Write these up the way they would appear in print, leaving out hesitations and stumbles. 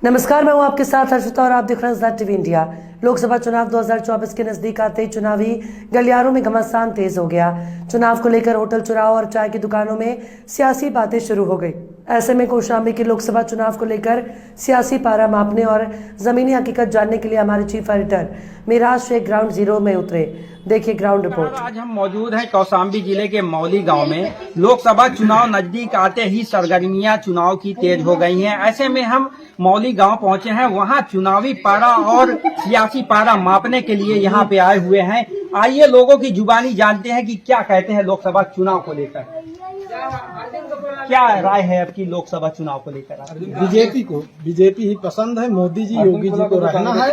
नमस्कार, मैं हूं आपके साथ हर्षिता और आप देख रहे हैं ज़द टीवी इंडिया। लोकसभा चुनाव 2024 के नजदीक आते ही चुनावी गलियारों में घमासान तेज हो गया। चुनाव को लेकर होटल चुराव और चाय की दुकानों में सियासी बातें शुरू हो गई। ऐसे में कौशाम्बी के लोकसभा चुनाव को लेकर सियासी पारा मापने और जमीनी हकीकत जानने के लिए हमारे chief editor Miraj Sheikh ground zero में उतरे। देखिए ग्राउंड रिपोर्ट। आज हम मौजूद हैं कौशाम्बी जिले के मौली गांव में। लोकसभा चुनाव नजदीक आते ही सरगर्मियां चुनाव की तेज हो गई हैं। ऐसे में हम मौली गांव पहुंचे हैं। वहां चुनावी पारा और सियासी पारा मापने के लिए यहां पे आए हुए हैं। आइए लोगों की जुबानी जानते हैं कि क्या कहते हैं लोकसभा चुनाव को लेकर। क्या राय है आपकी लोकसभा चुनाव को लेकर? बीजेपी ही पसंद है। मोदी जी, योगी जी को रखना है।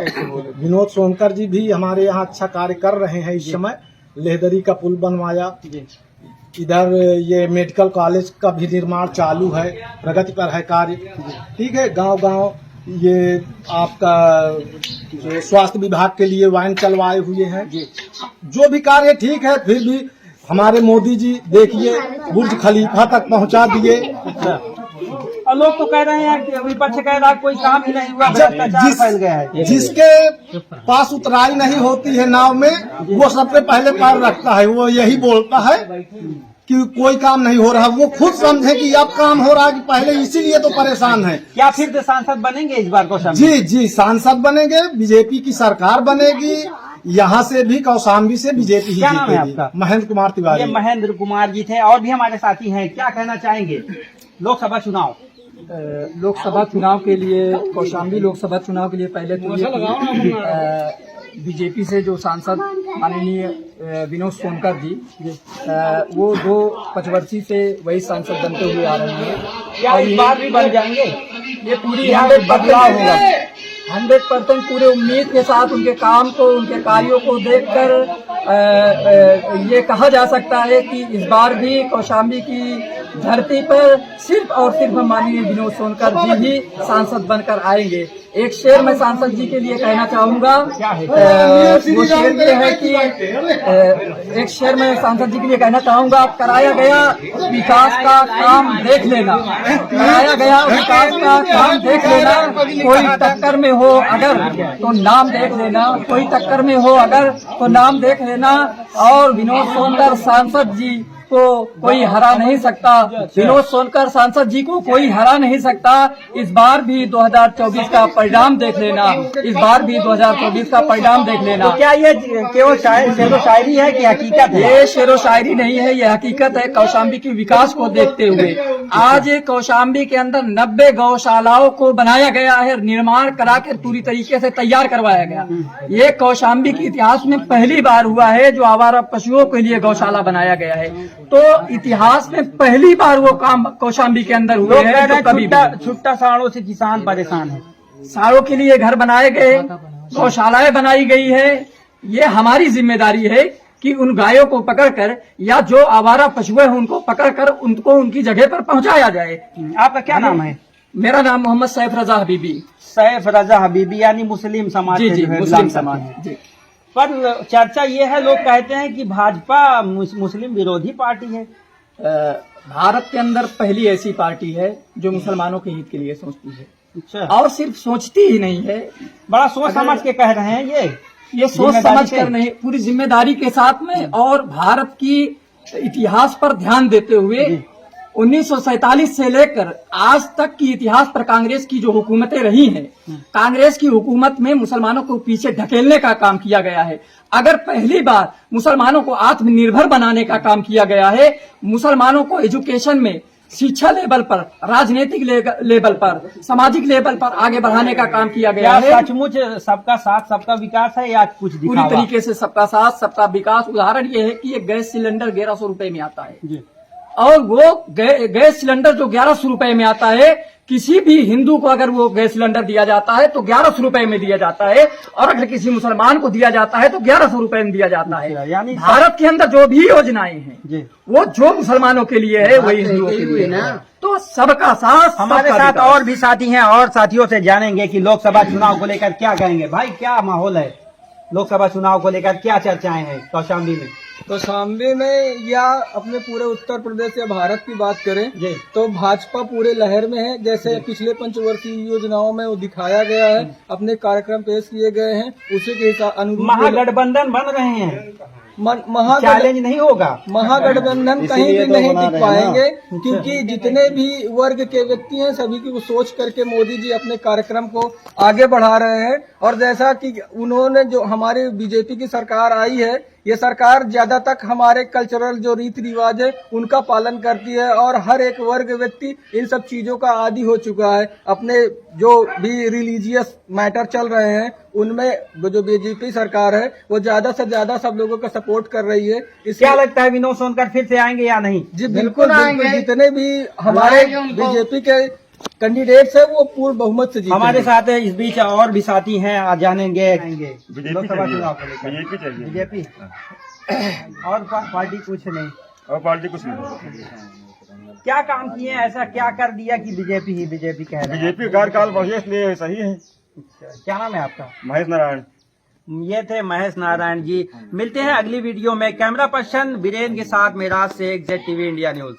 विनोद सोनकर जी भी हमारे यहाँ अच्छा कार्य कर रहे हैं। इस समय लेहदरी का पुल बनवाया, इधर ये मेडिकल कॉलेज का भी निर्माण चालू है, प्रगति पर है कार्य। ठीक है, गांव गांव ये आपका स्वास्थ्य विभाग के लिए वाहन चलवाए हुए हैं। जो भी कार्य ठीक है, फिर भी हमारे मोदी जी देखिए बुर्ज खलीफा तक पहुंचा दिए। और लोग तो कह रहे हैं कि विपक्ष कह रहा है कोई काम ही नहीं हुआ, भ्रष्टाचार फैल गया है। जिसके पास उतराई नहीं होती है नाव में, वो सबसे पहले पैर रखता है। वो यही बोलता है कि कोई काम नहीं हो रहा। वो खुद समझे कि अब काम हो रहा है कि पहले, इसीलिए तो परेशान है। क्या फिर से सांसद बनेंगे इस बार कौशाम्बी? जी, सांसद बनेंगे, बीजेपी की सरकार बनेगी। यहाँ से भी कौशाम्बी से बीजेपी ही। क्या नाम है आपका? महेंद्र कुमार तिवारी। ये महेंद्र कुमार जी थे। और भी हमारे साथी हैं, क्या कहना चाहेंगे लोकसभा चुनाव? लोकसभा चुनाव के लिए, कौशाम्बी लोकसभा चुनाव के लिए पहले तो बीजेपी से जो सांसद माननीय विनोद सोनकर जी, वो 2 पंचवर्षीय से वही सांसद बनते हुए आ रहे हैं। क्या इस बार भी बन जाएंगे? ये पूरी 100% होगा। 100% पूरे उम्मीद के साथ उनके काम को, उनके कार्यों को देखकर ये कहा जा सकता है कि इस बार भी कौशाम्बी की धरती पर सिर्फ और सिर्फ माननीय विनोद सोनकर जी ही सांसद बनकर आएंगे। एक शेर मैं सांसद जी के लिए कहना चाहूंगा। वो शेर ये है कि एक शेर मैं सांसद जी के लिए कहना चाहूंगा, कराया गया विकास का काम देख लेना, कराया गया विकास का काम देख लेना। कोई टक्कर में हो अगर तो नाम देख लेना, कोई टक्कर में हो अगर तो नाम देख लेना। और विनोद सोनकर सांसद जी को कोई हरा नहीं सकता। विनोद सोनकर सांसद जी को कोई हरा नहीं सकता। इस बार भी 2024 का परिणाम देख लेना। इस बार भी 2024 का परिणाम देख लेना। तो क्या ये केवल शेरो शायरी है कि हकीकत है? ये शेरो शायरी नहीं है, ये हकीकत है। कौशाम्बी के विकास को देखते हुए आज कौशाम्बी के अंदर 90 गौशालाओं को बनाया गया है, निर्माण करा के पूरी तरीके से तैयार करवाया गया। ये कौशाम्बी के इतिहास में पहली बार हुआ है जो आवारा पशुओं के लिए गौशाला बनाया गया है। तो इतिहास में पहली बार वो काम कौशाम्बी के अंदर हुए हैं। तो कभी छुट्टा साड़ों से किसान परेशान है। साड़ों के लिए घर बनाए गए, गौशालाएं बनाई गई है। ये हमारी जिम्मेदारी है कि उन गायों को पकड़कर या जो आवारा पशु है उनको पकड़कर उनको उनकी जगह पर पहुंचाया जाए। आपका क्या नाम है? मेरा नाम मोहम्मद सैफ रजा हबीबी। सैफ रजा हबीबी यानी मुस्लिम समाज? जी, मुस्लिम समाज। जी। पर चर्चा ये है, लोग कहते हैं कि भाजपा मुस्लिम विरोधी पार्टी है। भारत के अंदर पहली ऐसी पार्टी है जो मुसलमानों के हित के लिए सोचती है। अच्छा। और सिर्फ सोचती ही नहीं है, बड़ा सोच समझ के कह रहे हैं। ये सोच समझ कर नहीं, पूरी जिम्मेदारी के साथ में और भारत की इतिहास पर ध्यान देते हुए 1947 से लेकर आज तक की इतिहास पर कांग्रेस की जो हुकूमतें रही हैं, कांग्रेस की हुकूमत में मुसलमानों को पीछे ढकेलने का काम किया गया है। अगर पहली बार मुसलमानों को आत्मनिर्भर बनाने का काम किया गया है, मुसलमानों को एजुकेशन में, शिक्षा लेवल पर, राजनीतिक लेवल पर, सामाजिक लेवल पर आगे बढ़ाने का काम किया गया है। सचमुच सबका साथ सबका विकास है या कुछ पूरी तरीके से सबका साथ सबका विकास? उदाहरण ये है कि एक गैस सिलेंडर 1100 रुपए में आता है और वो गैस सिलेंडर जो 1100 रुपए में आता है, किसी भी हिंदू को अगर वो गैस सिलेंडर दिया जाता है तो 1100 रुपए में दिया जाता है, और अगर किसी मुसलमान को दिया जाता है तो 1100 रुपए में दिया जाता है। यानी भारत के अंदर जो भी योजनाएं हैं वो जो मुसलमानों के लिए है वही हिंदुओं के लिए है। तो सबका साथ। हमारे साथ और भी साथी हैं और साथियों से जानेंगे कि लोकसभा चुनाव को लेकर क्या कहेंगे। भाई, क्या माहौल है लोकसभा चुनाव को लेकर? क्या चर्चाएं हैं कौशाम्बी में? कौशाम्बी में या अपने पूरे उत्तर प्रदेश या भारत की बात करें जी। तो भाजपा पूरे लहर में है। जैसे पिछले पंचवर्षीय योजनाओं में वो दिखाया गया है, अपने कार्यक्रम पेश किए गए हैं, उसी के हिसाब अनुरूप महागठबंधन बन रहे हैं, महागठबंधन चैलेंज नहीं होगा। महागठबंधन कहीं भी नहीं टिक पाएंगे, क्योंकि जितने भी वर्ग के व्यक्ति हैं सभी की सोच करके मोदी जी अपने कार्यक्रम को आगे बढ़ा रहे हैं। और जैसा कि उन्होंने जो हमारी बीजेपी की सरकार आई है, ये सरकार ज्यादा तक हमारे कल्चरल जो रीति रिवाज है उनका पालन करती है और हर एक वर्ग व्यक्ति इन सब चीजों का आदी हो चुका है। अपने जो भी रिलीजियस मैटर चल रहे हैं उनमें जो बीजेपी सरकार है वो ज्यादा से ज्यादा सब लोगों का सपोर्ट कर रही है। क्या लगता है विनोद सोनकर फिर से आएंगे या नहीं? जी बिल्कुल, जितने भी हमारे बीजेपी के कैंडिडेट्स है वो पूर्ण बहुमत से जीते। हमारे साथ इस बीच और भी साथी हैं, आज जानेंगे लोकसभा चुनाव को लेकर। बीजेपी चाहिए, बीजेपी और पार्टी कुछ नहीं, और पार्टी कुछ नहीं। क्या काम किए हैं, ऐसा क्या कर दिया कि बीजेपी ही बीजेपी कह रहे हैं? बीजेपी कार्यकाल बढ़िया इसलिए सही है। क्या नाम है आपका? महेश नारायण। ये थे महेश नारायण जी। मिलते हैं अगली वीडियो में। कैमरा पर्सन वीरेंद्र के साथ Meraj Sheikh, ZTV India news.